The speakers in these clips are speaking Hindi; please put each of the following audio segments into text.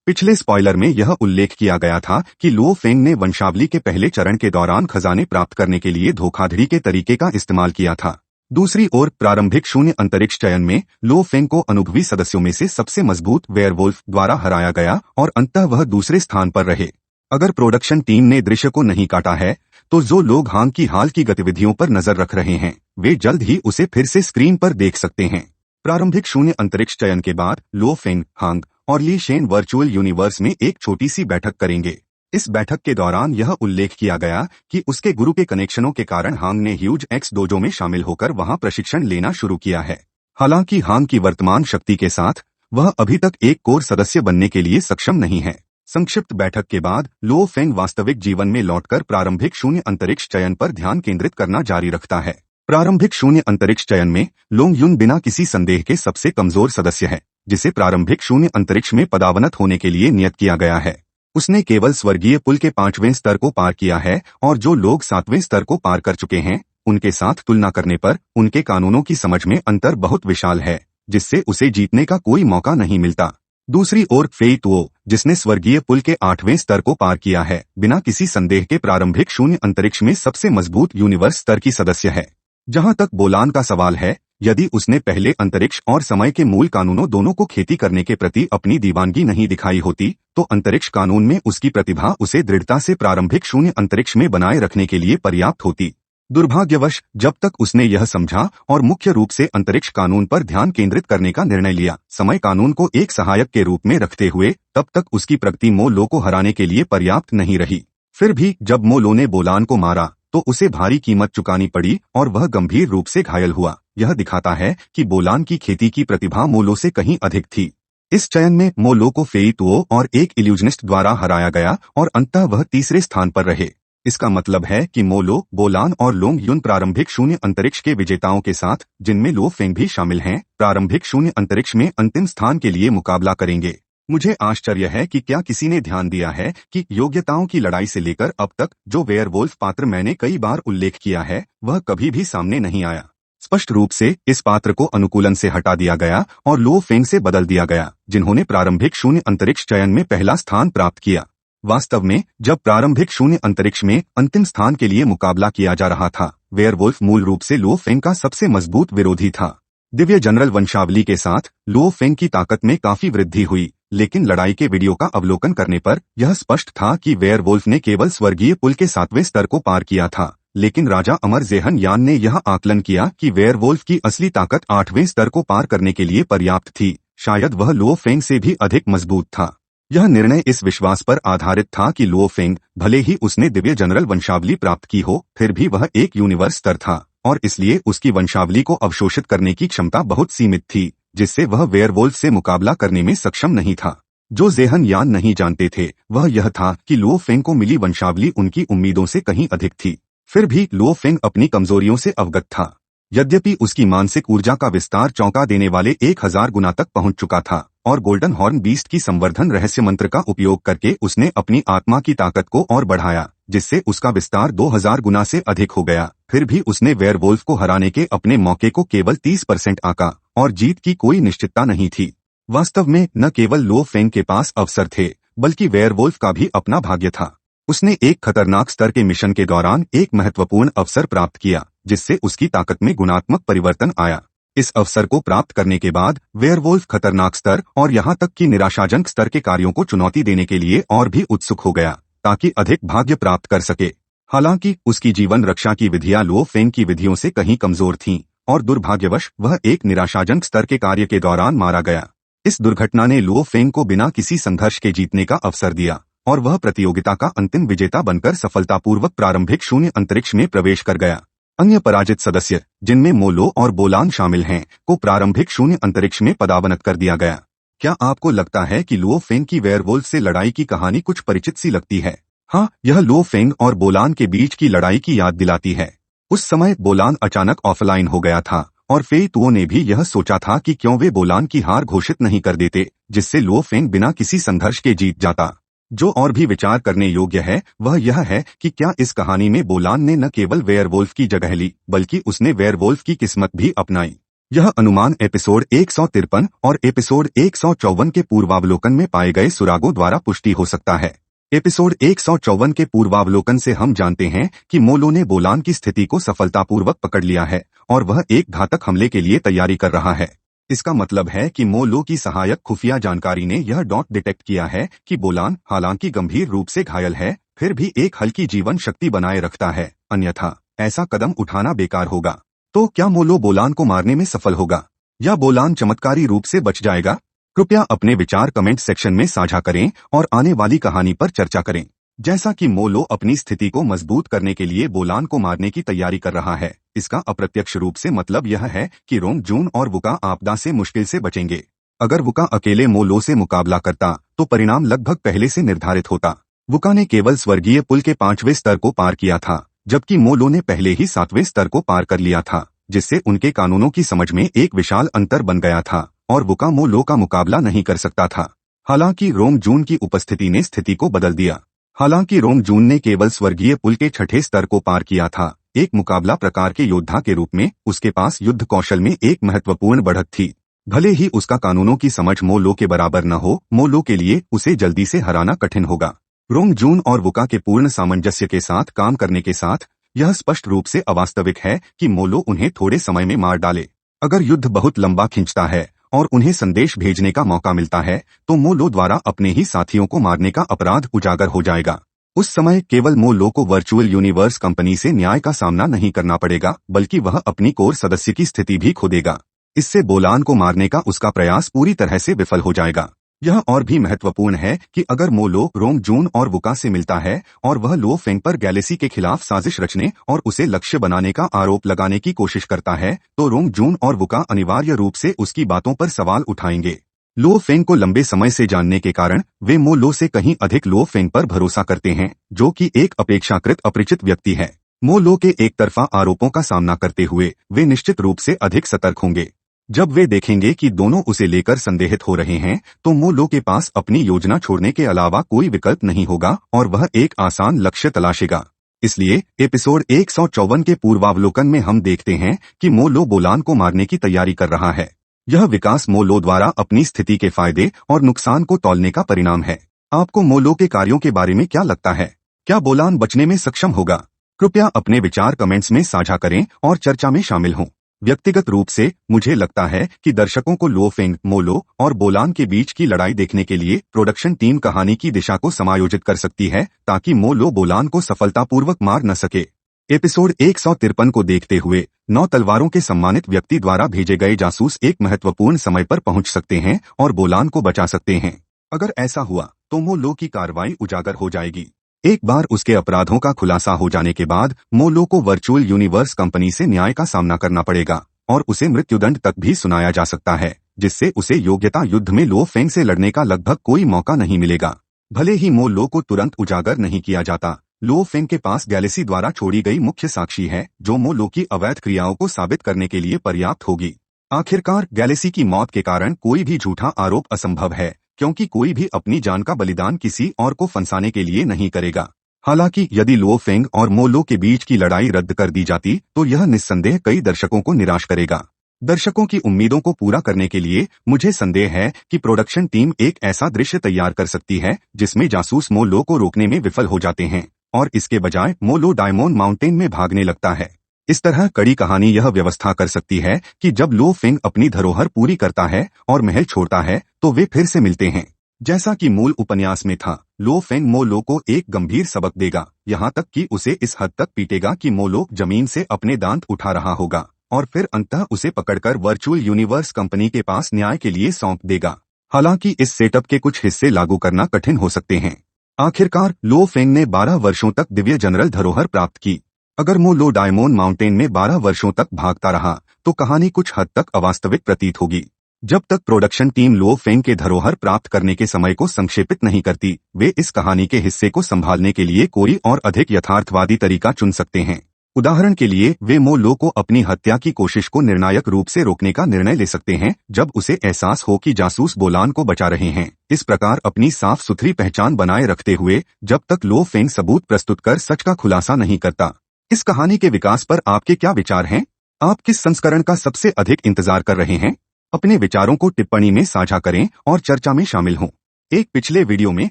पिछले स्पॉइलर में यह उल्लेख किया गया था कि लुओ फेंग ने वंशावली के पहले चरण के दौरान खजाने प्राप्त करने के लिए धोखाधड़ी के तरीके का इस्तेमाल किया था। दूसरी ओर प्रारंभिक शून्य अंतरिक्ष चयन में लुओ फेंग को अनुभवी सदस्यों में से सबसे मजबूत वेयरवुल्फ द्वारा हराया गया और अंततः वह दूसरे स्थान पर रहे। अगर प्रोडक्शन टीम ने दृश्य को नहीं काटा है तो जो लोग हांग की हाल की गतिविधियों पर नजर रख रहे हैं वे जल्द ही उसे फिर से स्क्रीन पर देख सकते हैं। प्रारंभिक शून्य अंतरिक्ष चयन के बाद लुओ फेंग, हांग और ली शेन वर्चुअल यूनिवर्स में एक छोटी सी बैठक करेंगे। इस बैठक के दौरान यह उल्लेख किया गया कि उसके गुरु के कनेक्शनों के कारण हांग ने ह्यूज एक्स डोजो में शामिल होकर वहां प्रशिक्षण लेना शुरू किया है। हालांकि हांग की वर्तमान शक्ति के साथ वह अभी तक एक कोर सदस्य बनने के लिए सक्षम नहीं है। संक्षिप्त बैठक के बाद लुओ फेंग वास्तविक जीवन में लौटकर प्रारंभिक शून्य अंतरिक्ष चयन पर ध्यान केंद्रित करना जारी रखता है। प्रारंभिक शून्य अंतरिक्ष चयन में लोंग युन बिना किसी संदेह के सबसे कमजोर सदस्य है, जिसे प्रारंभिक शून्य अंतरिक्ष में पदावनत होने के लिए नियत किया गया है। उसने केवल स्वर्गीय पुल के 5वें स्तर को पार किया है और जो लोग 7वें स्तर को पार कर चुके हैं उनके साथ तुलना करने पर उनके कानूनों की समझ में अंतर बहुत विशाल है, जिससे उसे जीतने का कोई मौका नहीं मिलता। दूसरी ओर फेई तुओ, जिसने स्वर्गीय पुल के 8वें स्तर को पार किया है, बिना किसी संदेह के प्रारंभिक शून्य अंतरिक्ष में सबसे मजबूत यूनिवर्स स्तर की सदस्य है। जहां तक बोलान का सवाल है, यदि उसने पहले अंतरिक्ष और समय के मूल कानूनों दोनों को खेती करने के प्रति अपनी दीवानगी नहीं दिखाई होती तो अंतरिक्ष कानून में उसकी प्रतिभा उसे दृढ़ता से प्रारंभिक शून्य अंतरिक्ष में बनाए रखने के लिए पर्याप्त होती। दुर्भाग्यवश जब तक उसने यह समझा और मुख्य रूप से अंतरिक्ष कानून पर ध्यान केंद्रित करने का निर्णय लिया, समय कानून को एक सहायक के रूप में रखते हुए, तब तक उसकी प्रगति मो लो को हराने के लिए पर्याप्त नहीं रही। फिर भी जब मो लो ने बोलान को मारा तो उसे भारी कीमत चुकानी पड़ी और वह गंभीर रूप से घायल हुआ। यह दिखाता है कि बोलान की खेती की प्रतिभा मो लो से कहीं अधिक थी। इस चयन में मो लो को फेई तुओ और एक इल्यूजनिस्ट द्वारा हराया गया और अंततः वह तीसरे स्थान पर रहे। इसका मतलब है कि मो लो, बोलान और लोंग युन प्रारंभिक शून्य अंतरिक्ष के विजेताओं के साथ, जिनमें लुओ फेंग भी शामिल हैं, प्रारंभिक शून्य अंतरिक्ष में अंतिम स्थान के लिए मुकाबला करेंगे। मुझे आश्चर्य है कि क्या किसी ने ध्यान दिया है कि योग्यताओं की लड़ाई से लेकर अब तक जो वेयरवुल्फ पात्र मैंने कई बार उल्लेख किया है वह कभी भी सामने नहीं आया। स्पष्ट रूप से इस पात्र को अनुकूलन से हटा दिया गया और लुओ फेंग से बदल दिया गया, जिन्होंने प्रारंभिक शून्य अंतरिक्ष चयन में पहला स्थान प्राप्त किया। वास्तव में जब प्रारंभिक शून्य अंतरिक्ष में अंतिम स्थान के लिए मुकाबला किया जा रहा था, वेयरवुल्फ मूल रूप से लुओ फेंग का सबसे मजबूत विरोधी था। दिव्य जनरल वंशावली के साथ लुओ फेंग की ताकत में काफी वृद्धि हुई, लेकिन लड़ाई के वीडियो का अवलोकन करने पर यह स्पष्ट था कि वेयरवुल्फ ने केवल स्वर्गीय पुल के 7वें स्तर को पार किया था, लेकिन राजा अमर जेहन यान ने यह आकलन किया कि वेयरवुल्फ की असली ताकत 8वें स्तर को पार करने के लिए पर्याप्त थी। शायद वह लुओ फेंग से भी अधिक मजबूत था। यह निर्णय इस विश्वास पर आधारित था कि लुओ फेंग, भले ही उसने दिव्य जनरल वंशावली प्राप्त की हो, फिर भी वह एक यूनिवर्स स्तर था और इसलिए उसकी वंशावली को अवशोषित करने की क्षमता बहुत सीमित थी, जिससे वह वेयरवुल्फ से मुकाबला करने में सक्षम नहीं था। जो जेहन यान नहीं जानते थे वह यह था कि लुओ फेंग को मिली वंशावली उनकी उम्मीदों से कहीं अधिक थी। फिर भी लुओ फेंग अपनी कमजोरियों से अवगत था। यद्यपि उसकी मानसिक ऊर्जा का विस्तार चौंका देने वाले 1000 गुना तक पहुंच चुका था और गोल्डन हॉर्न बीस्ट की संवर्धन रहस्य मंत्र का उपयोग करके उसने अपनी आत्मा की ताकत को और बढ़ाया, जिससे उसका विस्तार 2000 गुना से अधिक हो गया। फिर भी उसने वेयरवुल्फ को हराने के अपने मौके को केवल 30% आंका और जीत की कोई निश्चितता नहीं थी। वास्तव में न केवल लुओ फेंग के पास अवसर थे, बल्कि वेयरवुल्फ का भी अपना भाग्य था। उसने एक खतरनाक स्तर के मिशन के दौरान एक महत्वपूर्ण अवसर प्राप्त किया, जिससे उसकी ताकत में गुणात्मक परिवर्तन आया। इस अवसर को प्राप्त करने के बाद वेयरवुल्फ खतरनाक स्तर और यहाँ तक कि निराशाजनक स्तर के कार्यों को चुनौती देने के लिए और भी उत्सुक हो गया, ताकि अधिक भाग्य प्राप्त कर सके। हालांकि उसकी जीवन रक्षा की विधियां लुओ फेंग की विधियों से कहीं कमजोर थीं और दुर्भाग्यवश वह एक निराशाजनक स्तर के कार्य के दौरान मारा गया। इस दुर्घटना ने लुओ फेंग को बिना किसी संघर्ष के जीतने का अवसर दिया और वह प्रतियोगिता का अंतिम विजेता बनकर सफलतापूर्वक प्रारंभिक शून्य अंतरिक्ष में प्रवेश कर गया। अन्य पराजित सदस्य, जिनमें मो लो और बोलान शामिल हैं, को प्रारंभिक शून्य अंतरिक्ष में पदावनत कर दिया गया। क्या आपको लगता है कि लुओ फेंग की वेयरवुल्फ से लड़ाई की कहानी कुछ परिचित सी लगती है? हाँ, यह लुओ फेंग और बोलान के बीच की लड़ाई की याद दिलाती है। उस समय बोलान अचानक ऑफलाइन हो गया था और फेई तुओ ने भी यह सोचा था कि क्यों वे बोलान की हार घोषित नहीं कर देते, जिससे लुओ फेंग बिना किसी संघर्ष के जीत जाता। जो और भी विचार करने योग्य है वह यह है कि क्या इस कहानी में बोलान ने न केवल वेयरवुल्फ की जगह ली, बल्कि उसने वेयरवुल्फ की किस्मत भी अपनाई। यह अनुमान एपिसोड 153 और एपिसोड 154 के पूर्वावलोकन में पाए गए सुरागों द्वारा पुष्टि हो सकता है। एपिसोड 154 के पूर्वावलोकन से हम जानते हैं कि मोलो ने बोलान की स्थिति को सफलतापूर्वक पकड़ लिया है और वह एक घातक हमले के लिए तैयारी कर रहा है। इसका मतलब है कि मोलो की सहायक खुफिया जानकारी ने यह डॉट डिटेक्ट किया है कि बोलान हालांकि गंभीर रूप से घायल है, फिर भी एक हल्की जीवन शक्ति बनाए रखता है, अन्यथा ऐसा कदम उठाना बेकार होगा। तो क्या मोलो बोलान को मारने में सफल होगा या बोलान चमत्कारी रूप से बच जाएगा? कृपया अपने विचार कमेंट सेक्शन में साझा करें और आने वाली कहानी पर चर्चा करें। जैसा कि मोलो अपनी स्थिति को मजबूत करने के लिए बोलान को मारने की तैयारी कर रहा है, इसका अप्रत्यक्ष रूप से मतलब यह है कि रोंग जून और वुका आपदा से मुश्किल से बचेंगे। अगर वुका अकेले मोलो से मुकाबला करता तो परिणाम लगभग पहले से निर्धारित होता। वुका ने केवल स्वर्गीय पुल के 5वें स्तर को पार किया था, जबकि मोलो ने पहले ही 7वें स्तर को पार कर लिया था, जिससे उनके कानूनों की समझ में एक विशाल अंतर बन गया था और वुका मोलो का मुकाबला नहीं कर सकता था। हालांकि रोंग जून की उपस्थिति ने स्थिति को बदल दिया। हालांकि रोंग जून ने केवल स्वर्गीय पुल के 6ठे स्तर को पार किया था, एक मुकाबला प्रकार के योद्धा के रूप में उसके पास युद्ध कौशल में एक महत्वपूर्ण बढ़त थी। भले ही उसका कानूनों की समझ मोलो के बराबर न हो, मोलो के लिए उसे जल्दी से हराना कठिन होगा। रोंग जून और वुका के पूर्ण सामंजस्य के साथ काम करने के साथ यह स्पष्ट रूप से अवास्तविक है कि मोलो उन्हें थोड़े समय में मार डाले। अगर युद्ध बहुत लंबा खिंचता है और उन्हें संदेश भेजने का मौका मिलता है तो मोलो द्वारा अपने ही साथियों को मारने का अपराध उजागर हो जाएगा। उस समय केवल मोलो को वर्चुअल यूनिवर्स कंपनी से न्याय का सामना नहीं करना पड़ेगा, बल्कि वह अपनी कोर सदस्य की स्थिति भी खो देगा। इससे बोलान को मारने का उसका प्रयास पूरी तरह से विफल हो जाएगा। यह और भी महत्वपूर्ण है कि अगर मोलो रोंग जून और वुका से मिलता है और वह लो फेंग पर गैलेक्सी के खिलाफ साजिश रचने और उसे लक्ष्य बनाने का आरोप लगाने की कोशिश करता है, तो रोंग जून और वुका अनिवार्य रूप से उसकी बातों पर सवाल उठाएंगे। लो फेंग को लंबे समय से जानने के कारण वे मोलो से कहीं अधिक लो फेंग पर भरोसा करते हैं, जो कि एक अपेक्षाकृत अपरिचित व्यक्ति है। मोलो के एक तरफा आरोपों का सामना करते हुए वे निश्चित रूप से अधिक सतर्क होंगे। जब वे देखेंगे कि दोनों उसे लेकर संदेहित हो रहे हैं, तो मोलो के पास अपनी योजना छोड़ने के अलावा कोई विकल्प नहीं होगा और वह एक आसान लक्ष्य तलाशेगा। इसलिए एपिसोड 154 के पूर्वावलोकन में हम देखते हैं कि मोलो बोलान को मारने की तैयारी कर रहा है। यह विकास मोलो द्वारा अपनी स्थिति के फायदे और नुकसान को तौलने का परिणाम है। आपको मोलो के कार्यों के बारे में क्या लगता है? क्या बोलान बचने में सक्षम होगा? कृपया अपने विचार कमेंट्स में साझा करें और चर्चा में शामिल हों। व्यक्तिगत रूप से मुझे लगता है कि दर्शकों को लो फेंग, मोलो और बोलान के बीच की लड़ाई देखने के लिए प्रोडक्शन टीम कहानी की दिशा को समायोजित कर सकती है, ताकि मोलो बोलान को सफलतापूर्वक मार न सके। एपिसोड 153 को देखते हुए 9 तलवारों के सम्मानित व्यक्ति द्वारा भेजे गए जासूस एक महत्वपूर्ण समय पर पहुंच सकते हैं और बोलान को बचा सकते हैं। अगर ऐसा हुआ तो मोलो की कार्रवाई उजागर हो जाएगी। एक बार उसके अपराधों का खुलासा हो जाने के बाद मोलो को वर्चुअल यूनिवर्स कंपनी से न्याय का सामना करना पड़ेगा और उसे मृत्युदंड तक भी सुनाया जा सकता है, जिससे उसे योग्यता युद्ध में लो फेंग से लड़ने का लगभग कोई मौका नहीं मिलेगा। भले ही मोलो को तुरंत उजागर नहीं किया जाता, लो फेंग के पास गैलेक्सी द्वारा छोड़ी गई मुख्य साक्षी है, जो मोलो की अवैध क्रियाओं को साबित करने के लिए पर्याप्त होगी। आखिरकार गैलेक्सी की मौत के कारण कोई भी झूठा आरोप असंभव है, क्योंकि कोई भी अपनी जान का बलिदान किसी और को फंसाने के लिए नहीं करेगा। हालांकि यदि लो फेंग और मोलो के बीच की लड़ाई रद्द कर दी जाती तो यह निस्संदेह कई दर्शकों को निराश करेगा। दर्शकों की उम्मीदों को पूरा करने के लिए मुझे संदेह है कि प्रोडक्शन टीम एक ऐसा दृश्य तैयार कर सकती है जिसमें जासूस मोलो को रोकने में विफल हो जाते हैं और इसके बजाय मोलो डायमंड माउंटेन में भागने लगता है। इस तरह कड़ी कहानी यह व्यवस्था कर सकती है कि जब लो फेंग अपनी धरोहर पूरी करता है और महल छोड़ता है तो वे फिर से मिलते हैं। जैसा कि मूल उपन्यास में था, लो फेंग मोलो को एक गंभीर सबक देगा, यहाँ तक कि उसे इस हद तक पीटेगा कि मोलो जमीन से अपने दांत उठा रहा होगा और फिर अंततः उसे पकड़कर वर्चुअल यूनिवर्स कंपनी के पास न्याय के लिए सौंप देगा। हालांकि इस सेटअप के कुछ हिस्से लागू करना कठिन हो सकते हैं। आखिरकार लो फेंग ने 12 वर्षों तक दिव्य जनरल धरोहर प्राप्त की। अगर मोलो डायमंड माउंटेन में 12 वर्षों तक भागता रहा तो कहानी कुछ हद तक अवास्तविक प्रतीत होगी। जब तक प्रोडक्शन टीम लो फेंग के धरोहर प्राप्त करने के समय को संक्षेपित नहीं करती, वे इस कहानी के हिस्से को संभालने के लिए कोई और अधिक यथार्थवादी तरीका चुन सकते हैं। उदाहरण के लिए वे मोलो को अपनी हत्या की कोशिश को निर्णायक रूप से रोकने का निर्णय ले सकते हैं जब उसे एहसास हो कि जासूस बोलान को बचा रहे हैं। इस प्रकार अपनी साफ सुथरी पहचान बनाए रखते हुए जब तक लो फेंग सबूत प्रस्तुत कर सच का खुलासा नहीं करता। इस कहानी के विकास पर आपके क्या विचार हैं? आप किस संस्करण का सबसे अधिक इंतजार कर रहे हैं? अपने विचारों को टिप्पणी में साझा करें और चर्चा में शामिल हों। एक पिछले वीडियो में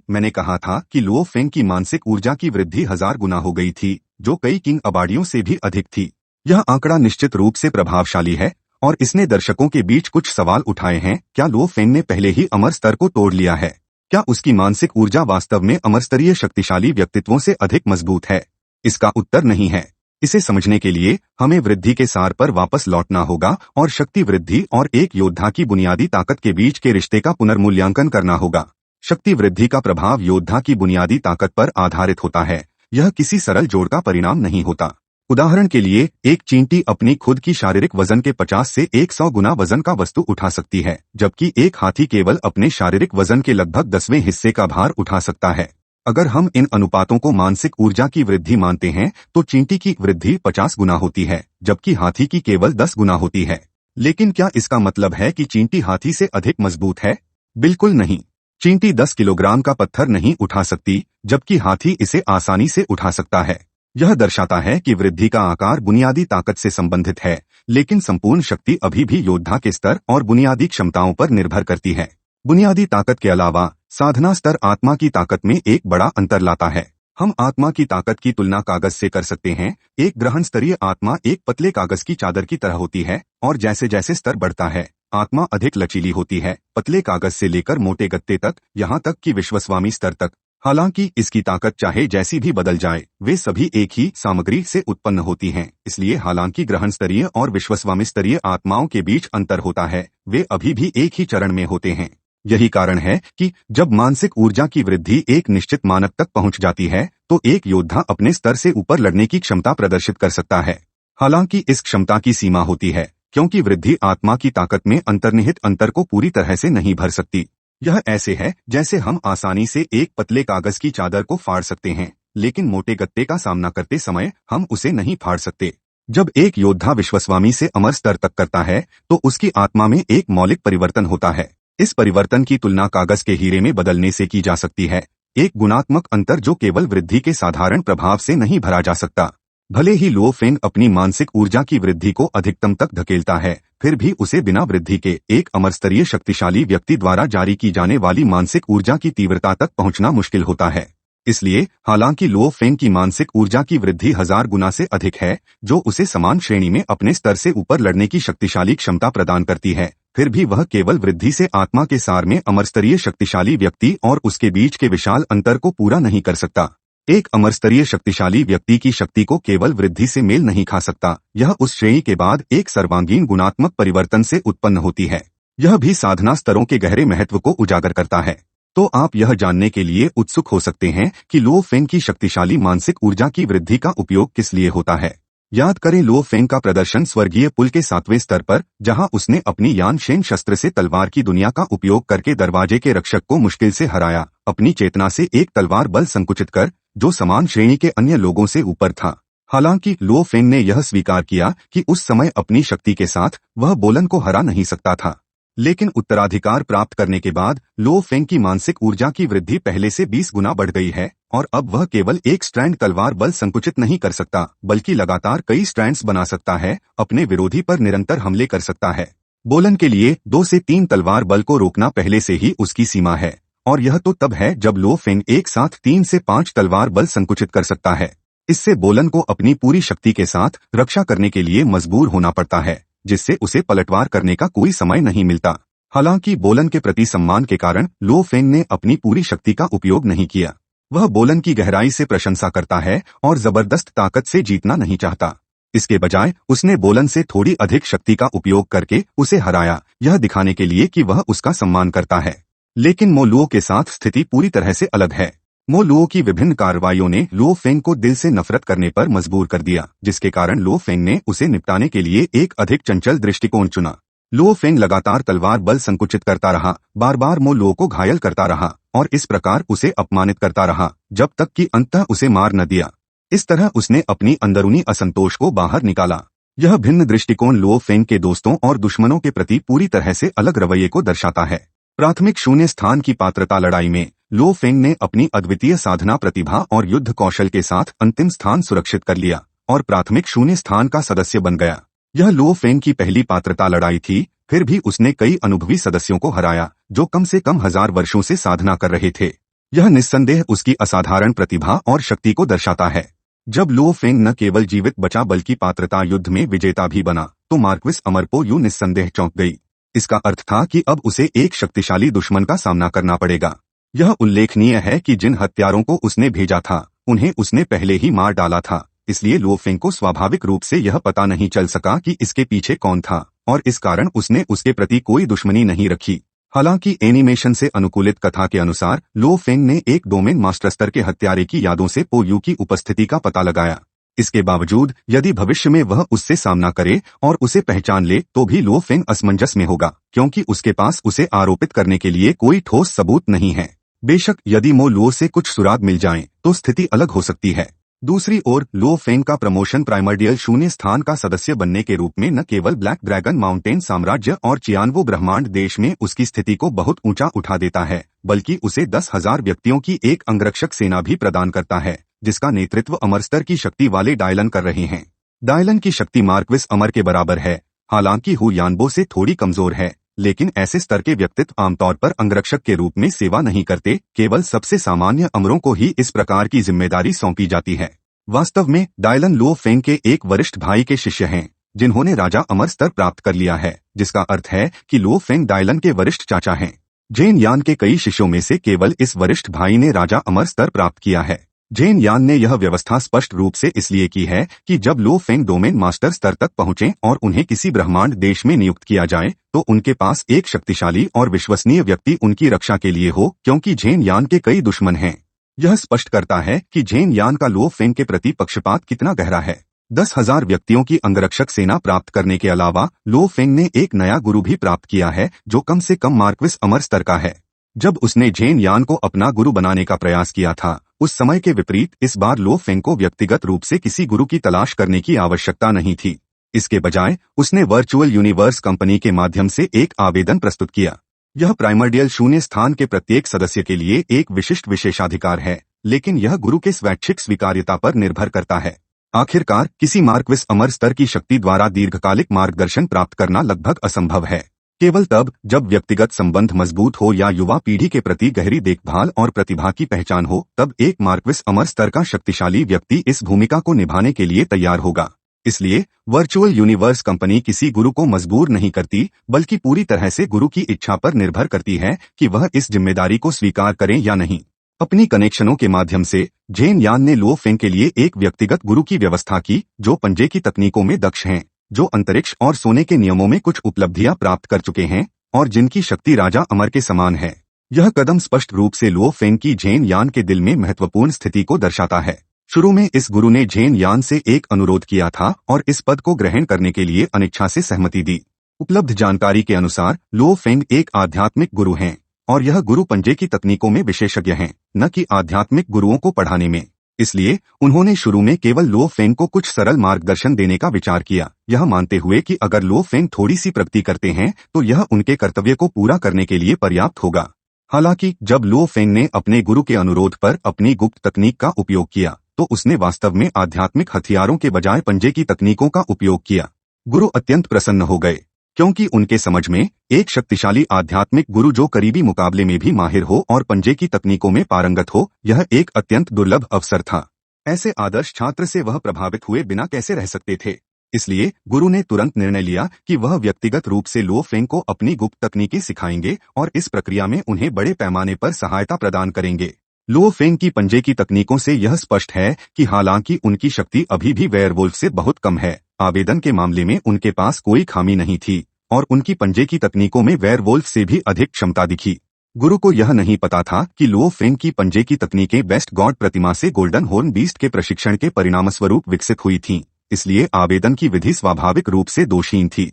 मैंने कहा था कि लुओ फेंग की मानसिक ऊर्जा की वृद्धि 1000 गुना हो गई थी, जो कई किंग अवार्डियों से भी अधिक थी। यह आंकड़ा निश्चित रूप से प्रभावशाली है और इसने दर्शकों के बीच कुछ सवाल उठाए हैं। क्या लुओ फेंग ने पहले ही अमर स्तर को तोड़ लिया है? क्या उसकी मानसिक ऊर्जा वास्तव में अमरस्तरीय शक्तिशाली व्यक्तित्वों से अधिक मजबूत है? इसका उत्तर नहीं है। इसे समझने के लिए हमें वृद्धि के सार पर वापस लौटना होगा और शक्ति वृद्धि और एक योद्धा की बुनियादी ताकत के बीच के रिश्ते का पुनर्मूल्यांकन करना होगा। शक्ति वृद्धि का प्रभाव योद्धा की बुनियादी ताकत पर आधारित होता है। यह किसी सरल जोड़ का परिणाम नहीं होता। उदाहरण के लिए, एक चींटी अपनी खुद की शारीरिक वजन के 50 से 100 गुना वजन का वस्तु उठा सकती है, जबकि एक हाथी केवल अपने शारीरिक वजन के लगभग 10वें हिस्से का भार उठा सकता है। अगर हम इन अनुपातों को मानसिक ऊर्जा की वृद्धि मानते हैं, तो चींटी की वृद्धि 50 गुना होती है, जबकि हाथी की केवल 10 गुना होती है। लेकिन क्या इसका मतलब है कि चींटी हाथी से अधिक मजबूत है? बिल्कुल नहीं। चींटी 10 किलोग्राम का पत्थर नहीं उठा सकती, जबकि हाथी इसे आसानी से उठा सकता है। यह दर्शाता है कि वृद्धि का आकार बुनियादी ताकत से संबंधित है, लेकिन संपूर्ण शक्ति अभी भी योद्धा के स्तर और बुनियादी क्षमताओं पर निर्भर करती है। बुनियादी ताकत के अलावा साधना स्तर आत्मा की ताकत में एक बड़ा अंतर लाता है। हम आत्मा की ताकत की तुलना कागज से कर सकते हैं। एक ग्रहण स्तरीय आत्मा एक पतले कागज की चादर की तरह होती है, और जैसे जैसे स्तर बढ़ता है, आत्मा अधिक लचीली होती है, पतले कागज से लेकर मोटे गत्ते तक, यहाँ तक कि विश्वस्वामी स्तर तक। हालांकि इसकी ताकत चाहे जैसी भी बदल जाए, वे सभी एक ही सामग्री से उत्पन्न होती हैं। इसलिए हालांकि ग्रहण स्तरीय और विश्वस्वामी स्तरीय आत्माओं के बीच अंतर होता है, वे अभी भी एक ही चरण में होते हैं। यही कारण है कि जब मानसिक ऊर्जा की वृद्धि एक निश्चित मानक तक पहुंच जाती है, तो एक योद्धा अपने स्तर से ऊपर लड़ने की क्षमता प्रदर्शित कर सकता है। हालांकि इस क्षमता की सीमा होती है, क्योंकि वृद्धि आत्मा की ताकत में अंतर्निहित अंतर को पूरी तरह से नहीं भर सकती। यह ऐसे है जैसे हम आसानी से एक पतले कागज की चादर को फाड़ सकते हैं, लेकिन मोटे गत्ते का सामना करते समय हम उसे नहीं फाड़ सकते। जब एक योद्धा विश्वस्वामी से अमर स्तर तक करता है, तो उसकी आत्मा में एक मौलिक परिवर्तन होता है। इस परिवर्तन की तुलना कागज के हीरे में बदलने से की जा सकती है, एक गुणात्मक अंतर जो केवल वृद्धि के साधारण प्रभाव से नहीं भरा जा सकता। भले ही लुओ फेंग अपनी मानसिक ऊर्जा की वृद्धि को अधिकतम तक धकेलता है, फिर भी उसे बिना वृद्धि के एक अमरस्तरीय शक्तिशाली व्यक्ति द्वारा जारी की जाने वाली मानसिक ऊर्जा की तीव्रता तक पहुंचना मुश्किल होता है। इसलिए हालांकि लुओ फेंग की मानसिक ऊर्जा की वृद्धि 1000 गुना से अधिक है, जो उसे समान श्रेणी में अपने स्तर से ऊपर लड़ने की शक्तिशाली क्षमता प्रदान करती है, फिर भी वह केवल वृद्धि से आत्मा के सार में अमरस्तरीय शक्तिशाली व्यक्ति और उसके बीच के विशाल अंतर को पूरा नहीं कर सकता। एक अमरस्तरीय शक्तिशाली व्यक्ति की शक्ति को केवल वृद्धि से मेल नहीं खा सकता, यह उस श्रेणी के बाद एक सर्वांगीण गुणात्मक परिवर्तन से उत्पन्न होती है। यह भी साधना स्तरों के गहरे महत्व को उजागर करता है। तो आप यह जानने के लिए उत्सुक हो सकते हैं कि लुओ फेंग की शक्तिशाली मानसिक ऊर्जा की वृद्धि का उपयोग किस लिए होता है। याद करें लुओ फेंग का प्रदर्शन स्वर्गीय पुल के 7वें स्तर पर, जहां उसने अपनी यान शेन शस्त्र से तलवार की दुनिया का उपयोग करके दरवाजे के रक्षक को मुश्किल से हराया, अपनी चेतना से एक तलवार बल संकुचित कर, जो समान श्रेणी के अन्य लोगों से ऊपर था। हालांकि लुओ फेंग ने यह स्वीकार किया कि उस समय अपनी शक्ति के साथ वह बोलन को हरा नहीं सकता था। लेकिन उत्तराधिकार प्राप्त करने के बाद लुओ फेंग की मानसिक ऊर्जा की वृद्धि पहले से 20 गुना बढ़ गई है, और अब वह केवल एक स्ट्रैंड तलवार बल संकुचित नहीं कर सकता, बल्कि लगातार कई स्ट्रैंड्स बना सकता है, अपने विरोधी पर निरंतर हमले कर सकता है। बोलन के लिए 2 से 3 तलवार बल को रोकना पहले से ही उसकी सीमा है, और यह तो तब है जब लुओ फेंग एक साथ 3 से 5 तलवार बल संकुचित कर सकता है। इससे बोलन को अपनी पूरी शक्ति के साथ रक्षा करने के लिए मजबूर होना पड़ता है, जिससे उसे पलटवार करने का कोई समय नहीं मिलता। हालांकि बोलन के प्रति सम्मान के कारण लुओ फेंग ने अपनी पूरी शक्ति का उपयोग नहीं किया। वह बोलन की गहराई से प्रशंसा करता है और जबरदस्त ताकत से जीतना नहीं चाहता। इसके बजाय उसने बोलन से थोड़ी अधिक शक्ति का उपयोग करके उसे हराया, यह दिखाने के लिए कि वह उसका सम्मान करता है। लेकिन मो लुओ के साथ स्थिति पूरी तरह से अलग है। मो लुओ की विभिन्न कार्रवाइयों ने लुओ फेंग को दिल से नफरत करने पर मजबूर कर दिया, जिसके कारण लुओ फेंग ने उसे निपटाने के लिए एक अधिक चंचल दृष्टिकोण चुना। लुओ फेंग लगातार तलवार बल संकुचित करता रहा, बार बार मो लुओ को घायल करता रहा और इस प्रकार उसे अपमानित करता रहा, जब तक कि अंततः उसे मार न दिया। इस तरह उसने अपनी अंदरूनी असंतोष को बाहर निकाला। यह भिन्न दृष्टिकोण लुओ फेंग के दोस्तों और दुश्मनों के प्रति पूरी तरह से अलग रवैये को दर्शाता है। प्राथमिक शून्य स्थान की पात्रता लड़ाई में लुओ फेंग ने अपनी अद्वितीय साधना प्रतिभा और युद्ध कौशल के साथ अंतिम स्थान सुरक्षित कर लिया और प्राथमिक शून्य स्थान का सदस्य बन गया। यह लो फेंग की पहली पात्रता लड़ाई थी, फिर भी उसने कई अनुभवी सदस्यों को हराया जो कम से कम 1000 वर्षों से साधना कर रहे थे। यह निस्संदेह उसकी असाधारण प्रतिभा और शक्ति को दर्शाता है। जब लो फेंग न केवल जीवित बचा बल्कि पात्रता युद्ध में विजेता भी बना तो मार्क्विस अमरपो यू निस्संदेह चौंक गई। इसका अर्थ था कि अब उसे एक शक्तिशाली दुश्मन का सामना करना पड़ेगा। यह उल्लेखनीय है कि जिन हत्यारों को उसने भेजा था उन्हें उसने पहले ही मार डाला था, इसलिए लो फेंग को स्वाभाविक रूप से यह पता नहीं चल सका कि इसके पीछे कौन था और इस कारण उसने उसके प्रति कोई दुश्मनी नहीं रखी। हालांकि एनिमेशन से अनुकूलित कथा के अनुसार लो फेंग ने एक डोमेन मास्टर स्तर के हत्यारे की यादों से पो यू की उपस्थिति का पता लगाया। इसके बावजूद यदि भविष्य में वह उससे सामना करे और उसे पहचान ले तो भी लो फेंग असमंजस में होगा, क्योंकि उसके पास उसे आरोपित करने के लिए कोई ठोस सबूत नहीं है। बेशक यदि मो लुओ से कुछ सुराग मिल जाएं तो स्थिति अलग हो सकती है। दूसरी ओर लो फेंग का प्रमोशन प्राइमर्डियल शून्य स्थान का सदस्य बनने के रूप में न केवल ब्लैक ड्रैगन माउंटेन साम्राज्य और चियानवो ब्रह्मांड देश में उसकी स्थिति को बहुत ऊंचा उठा देता है, बल्कि उसे 10,000 व्यक्तियों की एक अंगरक्षक सेना भी प्रदान करता है जिसका नेतृत्व अमर स्तर की शक्ति वाले डायलन कर रहे हैं। डायलन की शक्ति मार्क्विस अमर के बराबर है, हालांकि हु यानबो से थोड़ी कमजोर है, लेकिन ऐसे स्तर के व्यक्तित्व आमतौर पर अंगरक्षक के रूप में सेवा नहीं करते, केवल सबसे सामान्य अमरों को ही इस प्रकार की जिम्मेदारी सौंपी जाती है। वास्तव में डायलन लो फेंग के एक वरिष्ठ भाई के शिष्य हैं जिन्होंने राजा अमर स्तर प्राप्त कर लिया है, जिसका अर्थ है कि लो फेंग डायलन के वरिष्ठ चाचा हैं। जेन यान के कई शिष्यों में से केवल इस वरिष्ठ भाई ने राजा अमर स्तर प्राप्त किया है। जेन यान ने यह व्यवस्था स्पष्ट रूप से इसलिए की है कि जब लो फेंग डोमेन मास्टर स्तर तक पहुंचे और उन्हें किसी ब्रह्मांड देश में नियुक्त किया जाए तो उनके पास एक शक्तिशाली और विश्वसनीय व्यक्ति उनकी रक्षा के लिए हो, क्योंकि जेन यान के कई दुश्मन हैं। यह स्पष्ट करता है कि जेन यान का लो फेंग के प्रति पक्षपात कितना गहरा है। 10,000 व्यक्तियों की अंगरक्षक सेना प्राप्त करने के अलावा लो फेंग ने एक नया गुरु भी प्राप्त किया है जो कम से कम मार्क्विस अमर स्तर का है। जब उसने जेन यान को अपना गुरु बनाने का प्रयास किया था उस समय के विपरीत इस बार लो फेंग को व्यक्तिगत रूप से किसी गुरु की तलाश करने की आवश्यकता नहीं थी। इसके बजाय उसने वर्चुअल यूनिवर्स कंपनी के माध्यम से एक आवेदन प्रस्तुत किया। यह प्राइमर्डियल शून्य स्थान के प्रत्येक सदस्य के लिए एक विशिष्ट विशेषाधिकार है, लेकिन यह गुरु के स्वैच्छिक स्वीकार्यता पर निर्भर करता है। आखिरकार किसी मार्क्विस अमर स्तर की शक्ति द्वारा दीर्घकालिक मार्गदर्शन प्राप्त करना लगभग असंभव है। केवल तब जब व्यक्तिगत संबंध मजबूत हो या युवा पीढ़ी के प्रति गहरी देखभाल और प्रतिभा की पहचान हो, तब एक मार्क्विस अमर स्तर का शक्तिशाली व्यक्ति इस भूमिका को निभाने के लिए तैयार होगा। इसलिए वर्चुअल यूनिवर्स कंपनी किसी गुरु को मजबूर नहीं करती, बल्कि पूरी तरह से गुरु की इच्छा पर निर्भर करती है कि वह इस जिम्मेदारी को स्वीकार करें या नहीं। अपनी कनेक्शनों के माध्यम से जेन यान ने लो फेंग के लिए एक व्यक्तिगत गुरु की व्यवस्था की जो पंजे की तकनीकों में दक्ष हैं, जो अंतरिक्ष और सोने के नियमों में कुछ उपलब्धियां प्राप्त कर चुके हैं और जिनकी शक्ति राजा अमर के समान है। यह कदम स्पष्ट रूप से लो फेंग की जेन यान के दिल में महत्वपूर्ण स्थिति को दर्शाता है। शुरू में इस गुरु ने जेन यान से एक अनुरोध किया था और इस पद को ग्रहण करने के लिए अनिच्छा से सहमति दी। उपलब्ध जानकारी के अनुसार लो फेंग एक आध्यात्मिक गुरु हैं और यह गुरु पंजे की तकनीकों में विशेषज्ञ हैं, न कि आध्यात्मिक गुरुओं को पढ़ाने में। इसलिए उन्होंने शुरू में केवल लो फेंग को कुछ सरल मार्गदर्शन देने का विचार किया, यह मानते हुए कि अगर लो फेंग थोड़ी सी प्रगति करते हैं तो यह उनके कर्तव्य को पूरा करने के लिए पर्याप्त होगा। हालांकि जब लो फेंग ने अपने गुरु के अनुरोध पर अपनी गुप्त तकनीक का उपयोग किया तो उसने वास्तव में आध्यात्मिक हथियारों के बजाय पंजे की तकनीकों का उपयोग किया। गुरु अत्यंत प्रसन्न हो गए, क्योंकि उनके समझ में एक शक्तिशाली आध्यात्मिक गुरु जो करीबी मुकाबले में भी माहिर हो और पंजे की तकनीकों में पारंगत हो, यह एक अत्यंत दुर्लभ अवसर था। ऐसे आदर्श छात्र से वह प्रभावित हुए बिना कैसे रह सकते थे। इसलिए गुरु ने तुरंत निर्णय लिया कि वह व्यक्तिगत रूप से लो फेंग को अपनी गुप्त तकनीकें सिखाएंगे और इस प्रक्रिया में उन्हें बड़े पैमाने पर सहायता प्रदान करेंगे। लो फेंग की पंजे की तकनीकों से यह स्पष्ट है कि हालांकि उनकी शक्ति अभी भी वेयरवुल्फ से बहुत कम है, आवेदन के मामले में उनके पास कोई खामी नहीं थी और उनकी पंजे की तकनीकों में वेयरवुल्फ से भी अधिक क्षमता दिखी। गुरु को यह नहीं पता था कि लो फेंग की पंजे की तकनीकें बेस्ट गॉड प्रतिमा से गोल्डन हॉर्न बीस्ट के प्रशिक्षण के परिणामस्वरूप विकसित हुई थीं, इसलिए आवेदन की विधि स्वाभाविक रूप से दोषहीन थी।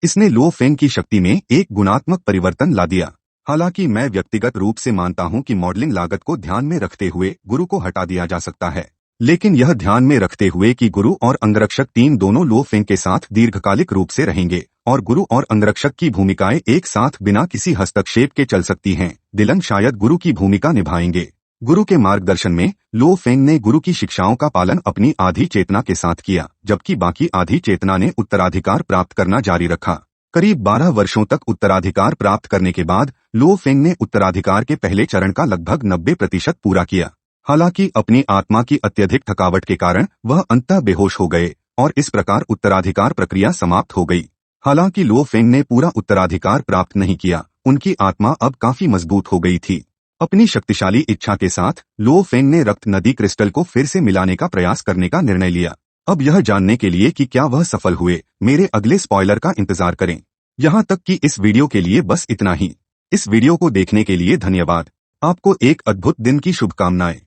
इसने लो फेंग की शक्ति में एक गुणात्मक परिवर्तन ला दिया। हालांकि मैं व्यक्तिगत रूप से मानता हूं कि मॉडलिंग लागत को ध्यान में रखते हुए गुरु को हटा दिया जा सकता है, लेकिन यह ध्यान में रखते हुए कि गुरु और अंगरक्षक टीम दोनों लो फेंग के साथ दीर्घकालिक रूप से रहेंगे और गुरु और अंगरक्षक की भूमिकाएं एक साथ बिना किसी हस्तक्षेप के चल सकती हैं, डिलन शायद गुरु की भूमिका निभाएंगे। गुरु के मार्गदर्शन में लो फेंग ने गुरु की शिक्षाओं का पालन अपनी आधी चेतना के साथ किया, जबकि बाकी आधी चेतना ने उत्तराधिकार प्राप्त करना जारी रखा। करीब 12 वर्षों तक उत्तराधिकार प्राप्त करने के बाद लो फेंग ने उत्तराधिकार के पहले चरण का लगभग 90% पूरा किया। हालांकि अपनी आत्मा की अत्यधिक थकावट के कारण वह अंततः बेहोश हो गए और इस प्रकार उत्तराधिकार प्रक्रिया समाप्त हो गई। हालांकि लो फेंग ने पूरा उत्तराधिकार प्राप्त नहीं किया, उनकी आत्मा अब काफी मजबूत हो गई थी। अपनी शक्तिशाली इच्छा के साथ लो फेंग ने रक्त नदी क्रिस्टल को फिर से मिलाने का प्रयास करने का निर्णय लिया। अब यह जानने के लिए कि क्या वह सफल हुए, मेरे अगले स्पॉइलर का इंतजार करें। यहाँ तक कि इस वीडियो के लिए बस इतना ही। इस वीडियो को देखने के लिए धन्यवाद। आपको एक अद्भुत दिन की शुभकामनाएं।